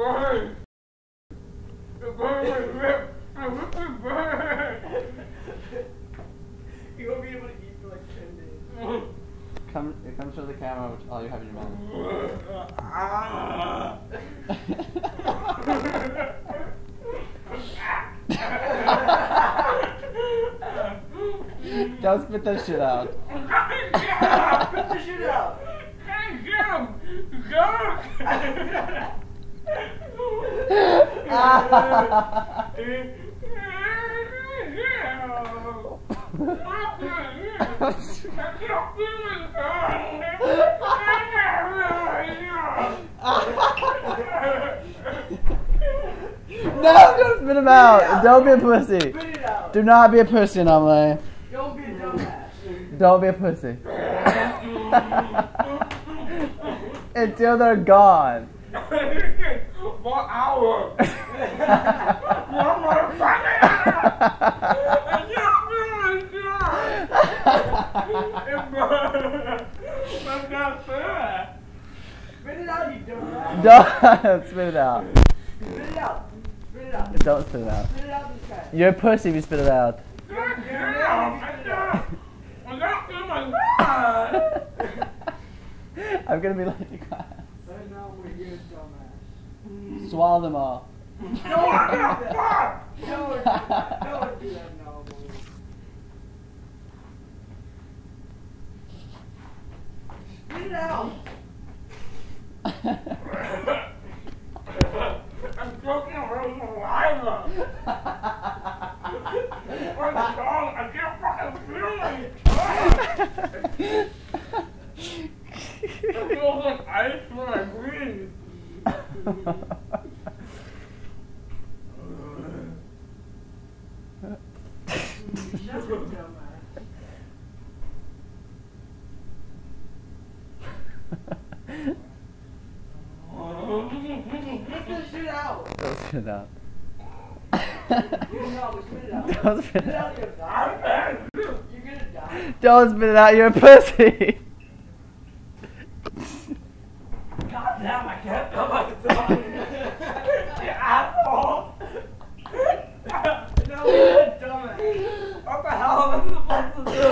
burns. It burns my lip. My lip is burned. You won't be able to eat for like 10 days. Come show the camera all you have in your mouth. Don't spit that shit out. Spit the shit out. No, don't spit him out. Don't be a pussy. Spit it out. Do not be a pussy, Namle. Don't be a dumbass. Don't be a pussy. Until they're gone. 1 hour. One motherfucker. Spit it out, you dumbass. Don't spit it out. Spit it out. Spit it out. Don't spit it out. Spit it out this time. You're a pussy if you spit it out. I'm gonna be late to class. Right now, we're here, dumbass. Swallow them all. Don't do that. Don't do that now, boy. Spit it out. I'm choking on saliva. Where's the dog? I can't fucking feel it. It feels like ice when I breathe. Shut your dumbass. Get this shit out. Don't spit it out. No, spit it out. Don't spit Spit it it out. out, you're gonna die. You're gonna die. Don't spit it out. You're a pussy. God damn, I can't feel myself. You asshole. No, you're a dumbass. What the hell am I supposed to do?